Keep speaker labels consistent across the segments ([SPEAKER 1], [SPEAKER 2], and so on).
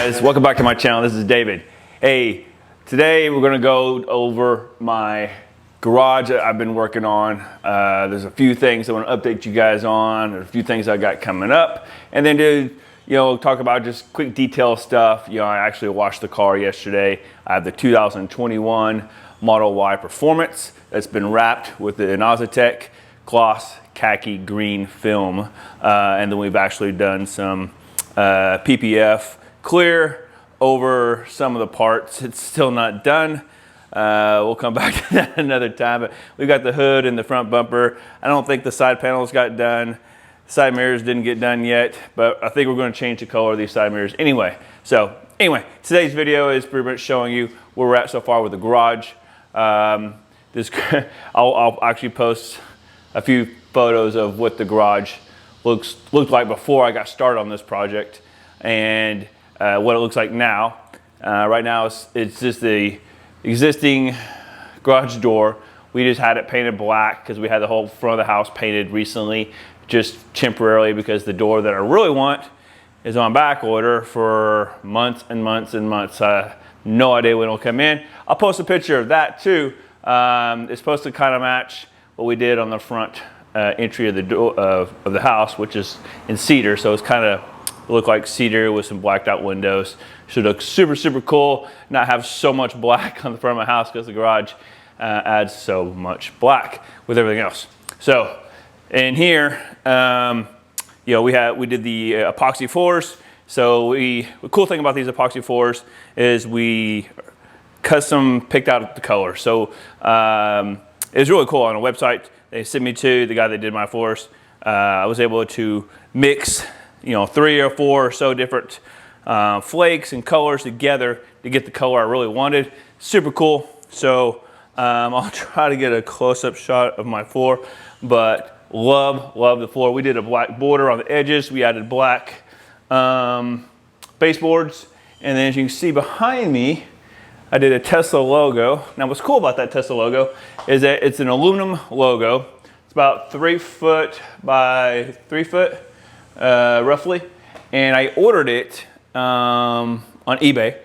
[SPEAKER 1] guys, welcome back to my channel. This is David. Hey, today we're gonna go over my garage that I've been working on. There's a few things I want to update you guys on, a few things I got coming up, and then talk about just quick detail stuff. I actually washed the car yesterday. I have the 2021 Model Y Performance that's been wrapped with the Inozitech gloss khaki green film, and then we've actually done some PPF clear over some of the parts. It's still not done. We'll come back to that another time, but we got the hood and the front bumper. I don't think the side panels got done. Side mirrors didn't get done yet, but I think we're going to change the color of these side mirrors anyway. So anyway, today's video is pretty much showing you where we're at so far with the garage. I'll actually post a few photos of what the garage looked like before I got started on this project, and what it looks like now. Right now it's just the existing garage door. We just had it painted black because we had the whole front of the house painted recently, just temporarily, because the door that I really want is on back order for months and months and months. No idea when it'll come in. I'll post a picture of that too. It's supposed to kind of match what we did on the front entry of the door of the house, which is in cedar, so it's kind of look like cedar with some blacked out windows. Should look super cool. Not have so much black on the front of my house because the garage adds so much black with everything else. So in here, we did the epoxy floors. So the cool thing about these epoxy floors is we custom picked out the color. So it was really cool. On a website they sent me to the guy that did my floors. I was able to mix 3 or 4 or so different flakes and colors together to get the color I really wanted. Super cool. So I'll try to get a close-up shot of my floor, but love the floor. We did a black border on the edges. We added black baseboards, and then as you can see behind me, I did a Tesla logo. Now what's cool about that Tesla logo is that it's an aluminum logo. It's about 3 foot by 3 foot roughly, and I ordered it on eBay,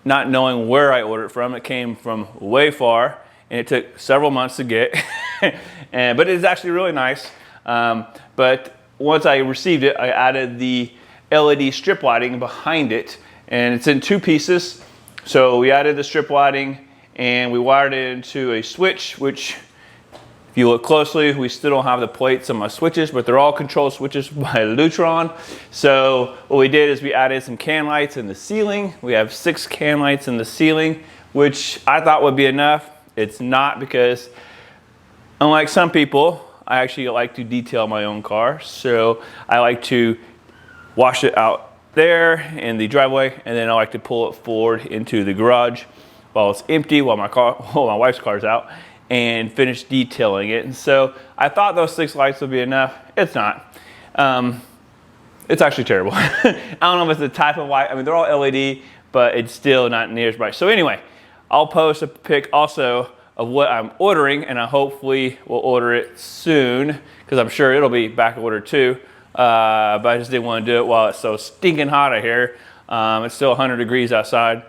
[SPEAKER 1] not knowing where I ordered it from. It came from way far, and it took several months to get, but it's actually really nice. But once I received it, I added the LED strip lighting behind it, and it's in 2 pieces. So we added the strip lighting and we wired it into a switch, which if you look closely, we still don't have the plates on my switches, but they're all control switches by Lutron. So what we did is we added some can lights in the ceiling. We have 6 can lights in the ceiling, which I thought would be enough. It's not, because unlike some people, I actually like to detail my own car. So I like to wash it out there in the driveway, and then I like to pull it forward into the garage while it's empty, while my wife's car's out, and finish detailing it. And so I thought those 6 lights would be enough. It's not. It's actually terrible. I don't know if it's the type of light. I mean, they're all LED, but it's still not near as bright. So anyway, I'll post a pic also of what I'm ordering, and I hopefully will order it soon, because I'm sure it'll be back ordered too. But I just didn't want to do it while it's so stinking hot out here. It's still 100 degrees outside,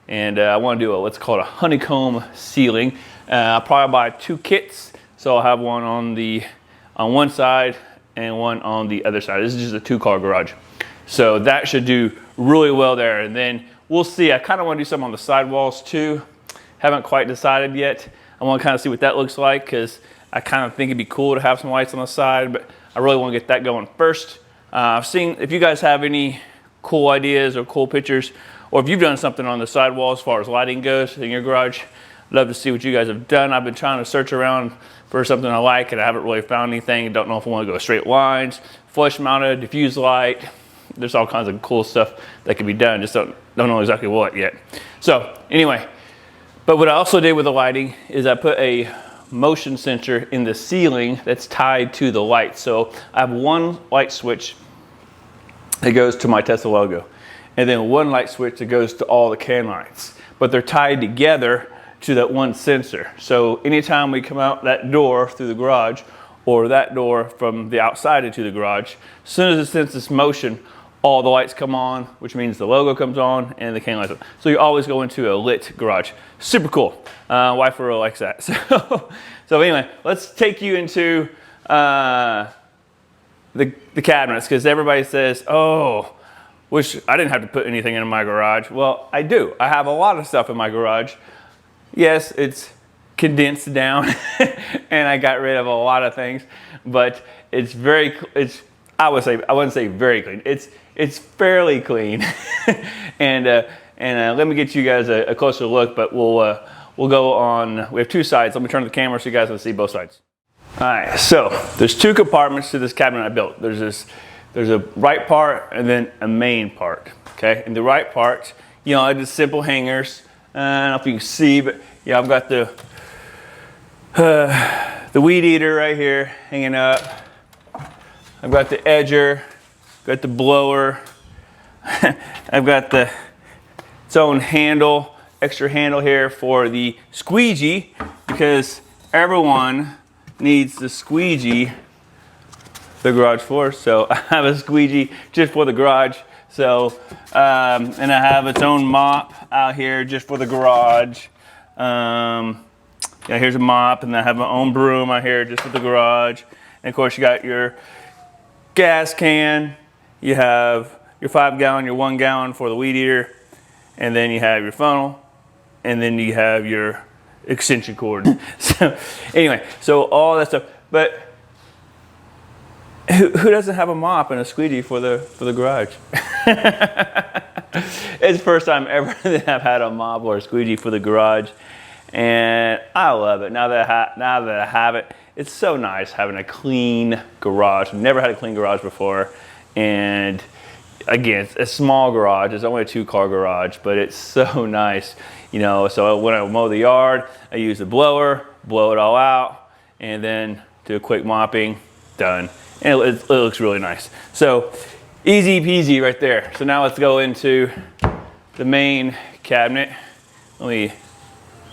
[SPEAKER 1] and I want to do what's called a honeycomb ceiling. I'll probably buy 2 kits, so I'll have one on one side and one on the other side. This is just a 2-car garage, so that should do really well there. And then we'll see. I kind of want to do some on the sidewalls too. Haven't quite decided yet. I want to kind of see what that looks like, because I kind of think it'd be cool to have some lights on the side, but I really want to get that going first. I've seen, if you guys have any cool ideas or cool pictures, or if you've done something on the sidewall as far as lighting goes in your garage, I'd love to see what you guys have done. I've been trying to search around for something I like, and I haven't really found anything. Don't know if I want to go straight lines, flush mounted, diffuse light. There's all kinds of cool stuff that can be done. Just don't know exactly what yet. So anyway, but what I also did with the lighting is I put a motion sensor in the ceiling that's tied to the light. So I have 1 light switch that goes to my Tesla logo, and then 1 light switch that goes to all the can lights, but they're tied together to that 1 sensor. So anytime we come out that door through the garage, or that door from the outside into the garage, as soon as it senses motion, all the lights come on, which means the logo comes on and the cane lights on. So you always go into a lit garage. Super cool. Wife really likes that. So anyway, let's take you into the cabinets, because everybody says, oh, wish I didn't have to put anything in my garage. Well, I do. I have a lot of stuff in my garage. Yes, it's condensed down and I got rid of a lot of things, but I wouldn't say very clean. It's fairly clean. and let me get you guys a closer look, but we'll go on. We have two sides. Let me turn the camera so you guys can see both sides. All right, so there's two compartments to this cabinet I built. There's a right part and then a main part. Okay, and the right part, you know, just simple hangers. I don't know if you can see, but yeah, I've got the weed eater right here hanging up. I've got the edger, got the blower. I've got its own handle, extra handle here for the squeegee, because everyone needs the squeegee the garage for. So I have a squeegee just for the garage. So, and I have its own mop out here just for the garage. Yeah, here's a mop, and I have my own broom out here just for the garage. And of course you got your gas can, you have your 5 gallon, your 1 gallon for the weed eater, and then you have your funnel, and then you have your extension cord. So anyway, so all that stuff. But who doesn't have a mop and a squeegee for the garage? It's the first time ever that I've had a mop or a squeegee for the garage, and I love it. Now that I have it, it's so nice having a clean garage. I've never had a clean garage before, and again, it's a small garage. It's only a 2-car garage, but it's so nice, you know. So when I mow the yard, I use the blower, blow it all out, and then do a quick mopping, done. And it looks really nice. So easy peasy right there. So now let's go into the main cabinet. Let me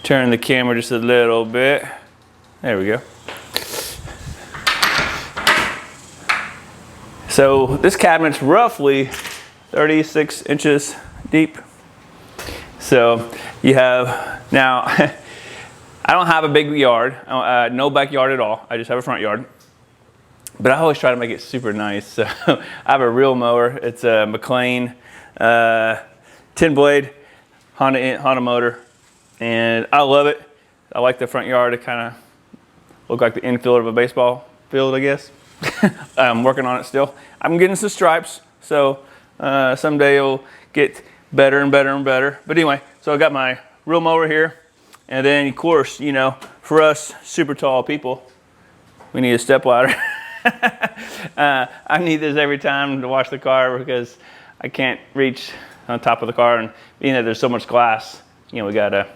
[SPEAKER 1] turn the camera just a little bit. There we go. So this cabinet's roughly 36 inches deep. So you have, now, I don't have a big yard, no backyard at all. I just have a front yard. But I always try to make it super nice. So I have a reel mower. It's a McLean 10-blade Honda motor, and I love it. I like the front yard to kind of look like the infield of a baseball field, I guess. I'm working on it still. I'm getting some stripes, so someday it'll get better and better and better. But anyway, so I got my reel mower here, and then of course, you know, for us super tall people, we need a step ladder. I need this every time to wash the car because I can't reach on top of the car, and being that there's so much glass, you know, we gotta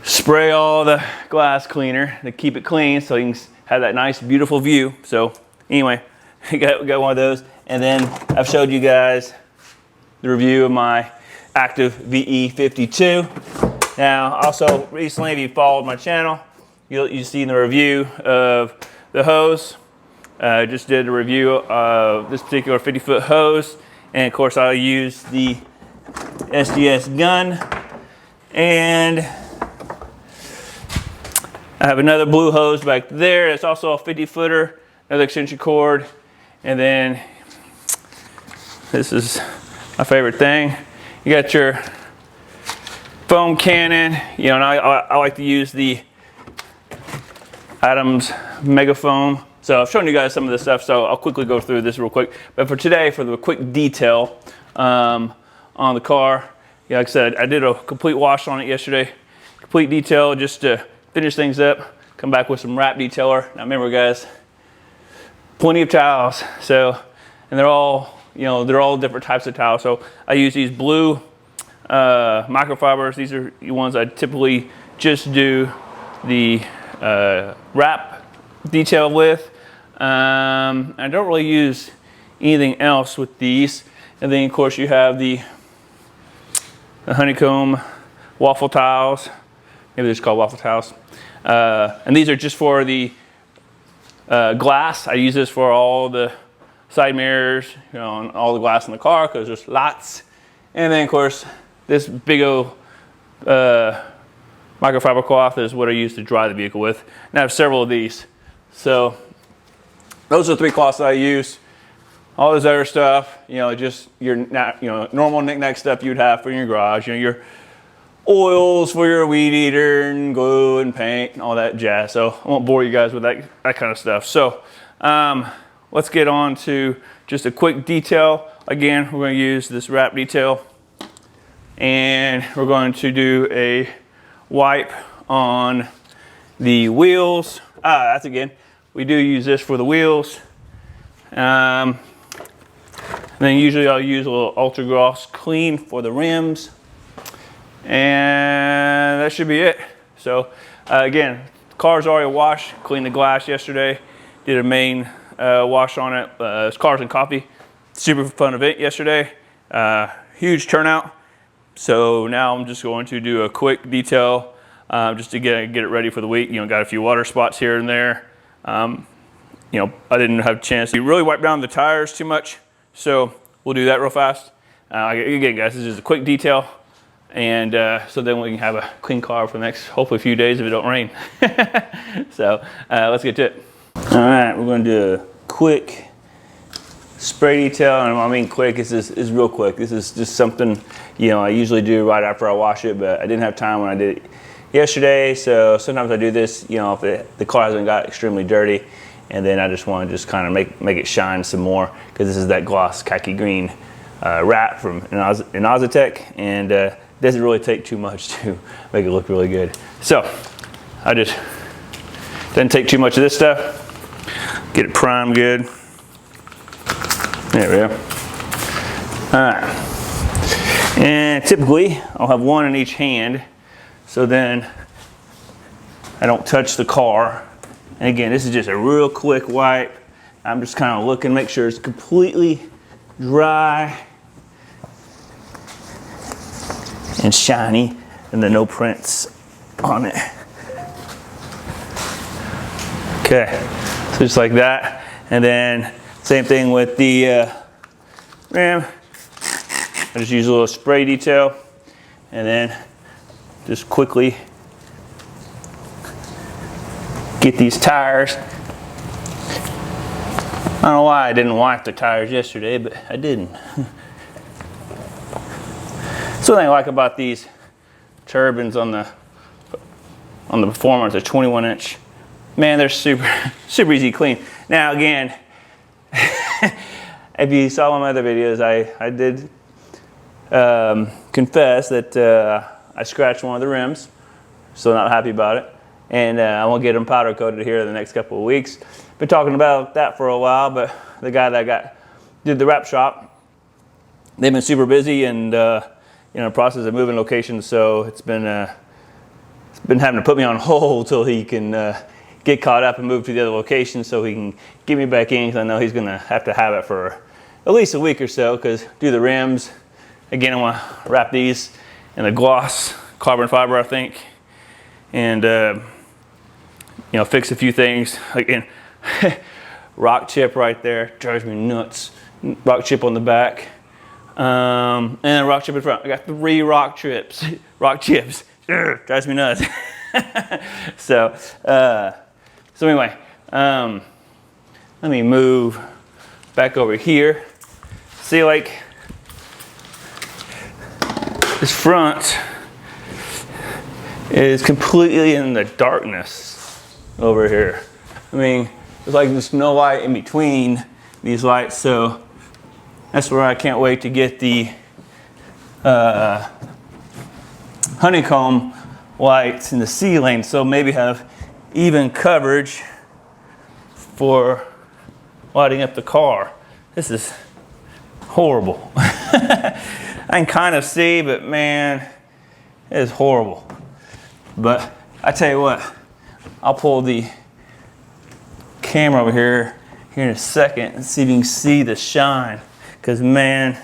[SPEAKER 1] spray all the glass cleaner to keep it clean so you can have that nice beautiful view. So anyway, we got one of those, and then I've showed you guys the review of my Active VE52. Now also recently, if you followed my channel, you've seen the review of the hose. I just did a review of this particular 50-foot hose, and of course I use the SDS gun, and I have another blue hose back there. It's also a 50-footer, another extension cord, and then this is my favorite thing. You got your foam cannon, you know, and I like to use the Adams Mega Foam. So I've shown you guys some of this stuff, so I'll quickly go through this real quick. But for today, for the quick detail on the car, yeah, like I said, I did a complete wash on it yesterday. Complete detail just to finish things up, come back with some wrap detailer. Now remember guys, plenty of towels. So, and they're all, you know, they're all different types of towels. So I use these blue microfibers. These are the ones I typically just do the wrap detail with. I don't really use anything else with these. And then of course you have the honeycomb waffle tiles. Maybe they're just called waffle tiles. And these are just for the glass. I use this for all the side mirrors, you know, and all the glass in the car because there's lots. And then of course, this big old microfiber cloth is what I use to dry the vehicle with. And I have several of these. So those are the 3 cloths that I use. All this other stuff, you know, just your normal knick-knack stuff you'd have for your garage. You know, your oils for your weed eater and glue and paint and all that jazz. So I won't bore you guys with that kind of stuff. So let's get on to just a quick detail. Again, we're going to use this wrap detail, and we're going to do a wipe on the wheels. That's again, we do use this for the wheels. And then usually I'll use a little Ultra Gloss Clean for the rims. And that should be it. So again, car's already washed, cleaned the glass yesterday, did a main wash on it. It's Cars and Coffee. Super fun event yesterday. Huge turnout. So now I'm just going to do a quick detail just to get it ready for the week. You know, got a few water spots here and there. You know, I didn't have a chance to really wipe down the tires too much. So we'll do that real fast. Again, guys, this is just a quick detail. And so then we can have a clean car for the next, hopefully, a few days if it don't rain. So let's get to it. All right, we're going to do a quick spray detail. And I mean quick, this is real quick. This is just something, you know, I usually do right after I wash it, but I didn't have time when I did it yesterday. So sometimes I do this, you know, if the car hasn't got extremely dirty. And then I just want to just kind of make it shine some more, because this is that gloss khaki green wrap from Inozitech, and doesn't really take too much to make it look really good. So I just didn't take too much of this stuff. Get it primed good. There we go. All right. And typically I'll have one in each hand, so then I don't touch the car. And again, this is just a real quick wipe. I'm just kind of looking, make sure it's completely dry and shiny, and then no prints on it. Okay, so just like that. And then same thing with the rim. I just use a little spray detail, and then just quickly get these tires. I don't know why I didn't wipe the tires yesterday, but I didn't. So thing I like about these turbines on the Performer, the 21-inch, man, they're super easy to clean. Now again, if you saw my other videos, I did confess that I scratched one of the rims, so not happy about it. And I won't get them powder coated here in the next couple of weeks. Been talking about that for a while, but the guy that did the wrap shop, they've been super busy and in the process of moving locations, so it's been having to put me on hold till he can get caught up and move to the other location, so he can get me back in, because I know he's gonna have it for at least a week or so, because do the rims. Again, I want to wrap these in a gloss carbon fiber, I think, and you know, fix a few things. Again, rock chip right there, drives me nuts. Rock chip on the back, and then rock chip in front. I got 3 rock chips. Drives me nuts. So anyway, let me move back over here. See, like, this front is completely in the darkness over here. I mean, there's like there's no light in between these lights, so that's where I can't wait to get the honeycomb lights in the C lane, so maybe have even coverage for lighting up the car. This is horrible. I can kind of see, but man, it is horrible. But I tell you what, I'll pull the camera over here in a second and see if you can see the shine, because man,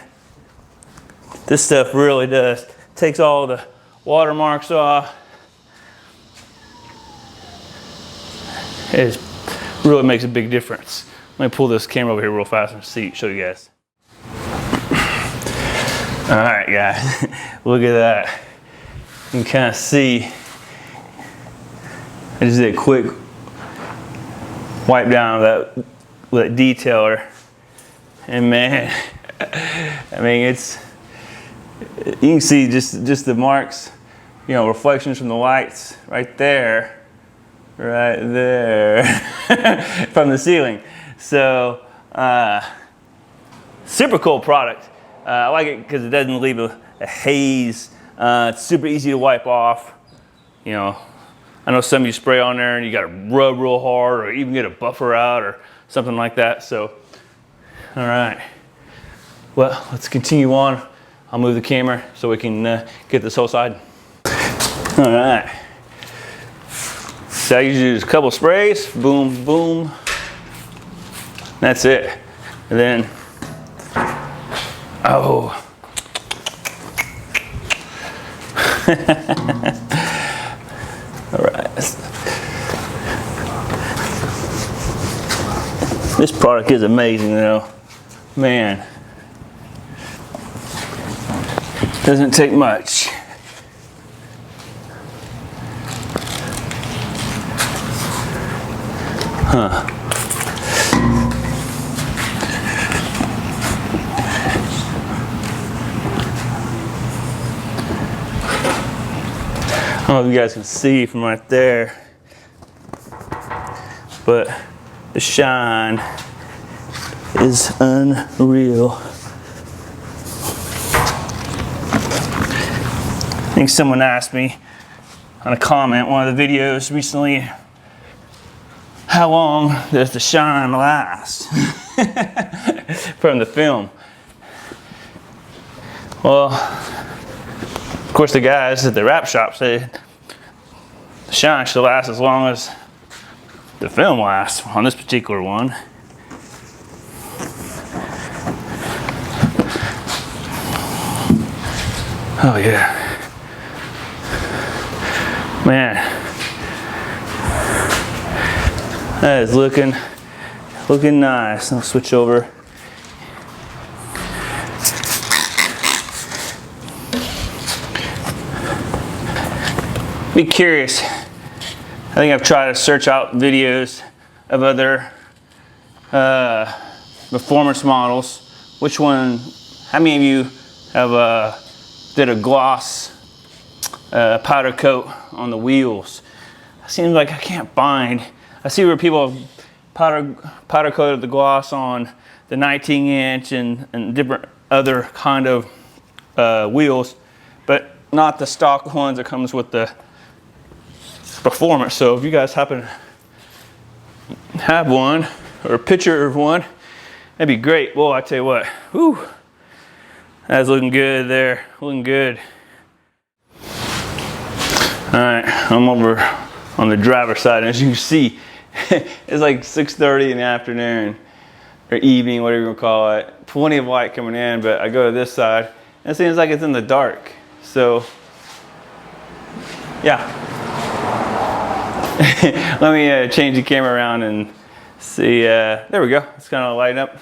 [SPEAKER 1] this stuff really does. Takes all the watermarks off. It really makes a big difference Let me pull this camera over here real fast and show you guys. All right, guys, look at that. You can kind of see, I just did a quick wipe down of that detailer. And man, I mean, you can see just the marks, you know, reflections from the lights right there, from the ceiling. So, super cool product. I like it because it doesn't leave a haze. It's super easy to wipe off. You know, I know some of you spray on there and you got to rub real hard, or even get a buffer out or something like that. So, all right. Well, let's continue on. I'll move the camera so we can get this whole side. All right. So I usually do just a couple sprays, boom, boom. That's it. And then, oh. All right. This product is amazing, though. Man. Doesn't take much. Huh. I don't know if you guys can see from right there, but the shine is unreal. I think someone asked me on a comment, one of the videos recently, how long does the shine last from the film? Well, of course the guys at the wrap shop said the shine should last as long as the film lasts on this particular one. Oh yeah. Man, that is looking nice. I'll switch over. Be curious. I think I've tried to search out videos of other performance models. Which one? How many of you have did a gloss powder coat on the wheels? It seems like I can't find. I see where people have powder coated the gloss on the 19-inch and different other kind of wheels, but not the stock ones that comes with the performance. So if you guys happen to have one or a picture of one, that'd be great. Well, I tell you what, whew, that's looking good there, looking good. All right, I'm over on the driver's side, and as you can see, it's like 6:30 in the afternoon, or evening, whatever you want to call it. Plenty of light coming in, but I go to this side, and it seems like it's in the dark. So, yeah. Let me change the camera around and see. There we go. It's kind of lighting up.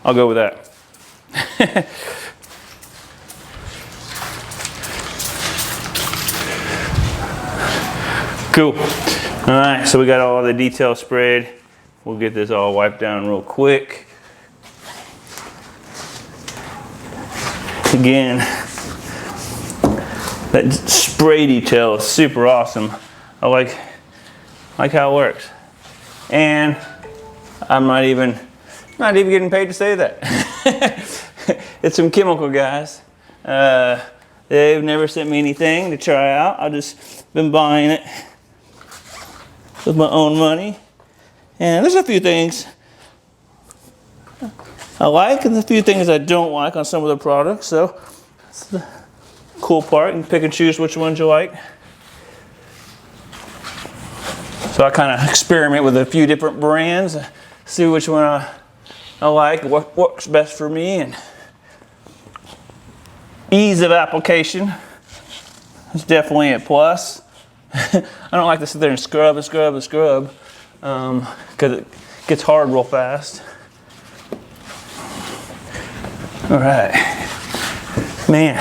[SPEAKER 1] I'll go with that. Cool. All right, so we got all the details sprayed. We'll get this all wiped down real quick. Again, that spray detail is super awesome. I like how it works. And I'm not even getting paid to say that. It's some chemical guys. They've never sent me anything to try out. I've just been buying it with my own money. And there's a few things I like and a few things I don't like on some of the products. So that's the cool part. You can pick and choose which ones you like. So I kind of experiment with a few different brands, see which one I like, what works best for me, and ease of application is definitely a plus. I don't like to sit there and scrub because it gets hard real fast. All right, man.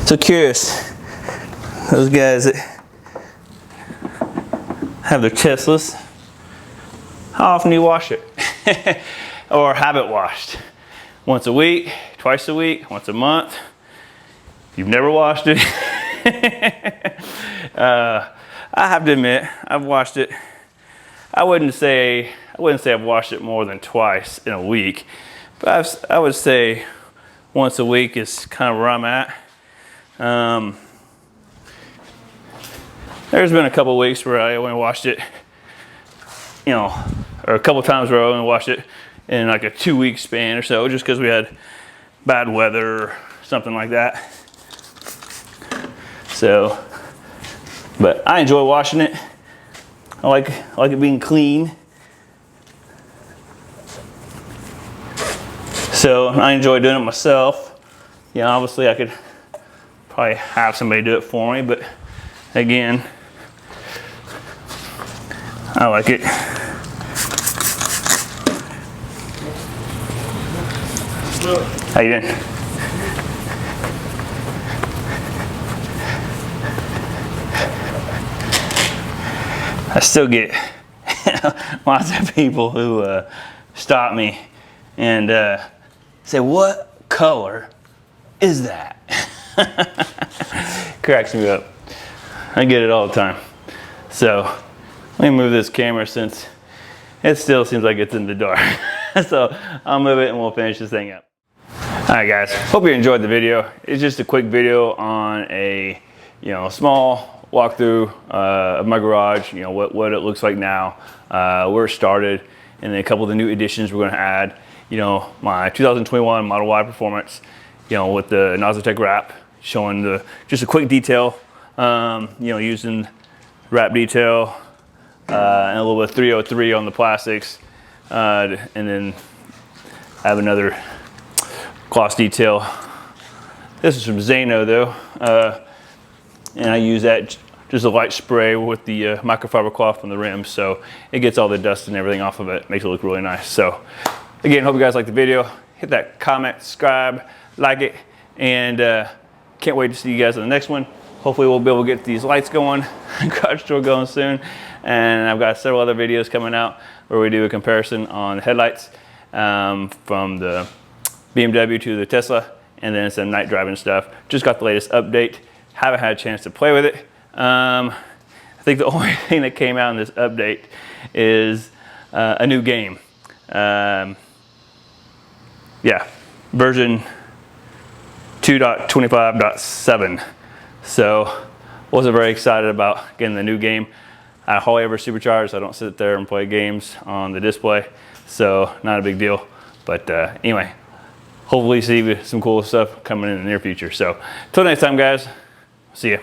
[SPEAKER 1] So curious, those guys that have their Teslas, how often do you wash it? Or have it washed? Once a week, twice a week, once a month? You've never washed it? I have to admit, I've washed it. I wouldn't say I've washed it more than twice in a week, but I would say once a week is kind of where I'm at. There's been a couple of weeks where I only washed it, you know, or a couple of times where I only washed it in like a 2-week span or so, just because we had bad weather or something like that. So, but I enjoy washing it. I like it being clean. So I enjoy doing it myself. You know, obviously I could probably have somebody do it for me, but again, I like it. How you doing? I still get lots of people who stop me and say, "What color is that?" Cracks me up. I get it all the time. So let me move this camera since it still seems like it's in the dark. So I'll move it and we'll finish this thing up. Alright guys, hope you enjoyed the video. It's just a quick video on a small walkthrough of my garage, what it looks like now, where it started, and then a couple of the new additions we're going to add. My 2021 Model Y Performance, with the Nosotech wrap, showing just a quick detail, using wrap detail and a little bit of 303 on the plastics, and then I have another gloss detail. This is from Zano though, and I use that just a light spray with the microfiber cloth on the rim, so it gets all the dust and everything off of it, makes it look really nice. So again, hope you guys like the video. Hit that comment, subscribe, like it, and can't wait to see you guys in the next one. Hopefully we'll be able to get these lights going, garage door going soon, and I've got several other videos coming out where we do a comparison on headlights from the BMW to the Tesla, and then some night driving stuff. Just got the latest update. Haven't had a chance to play with it. I think the only thing that came out in this update is a new game. Yeah, version 2.25.7. So wasn't very excited about getting the new game. I hardly ever supercharge, so I don't sit there and play games on the display. So not a big deal. But anyway, hopefully see some cool stuff coming in the near future. So till next time guys, see ya.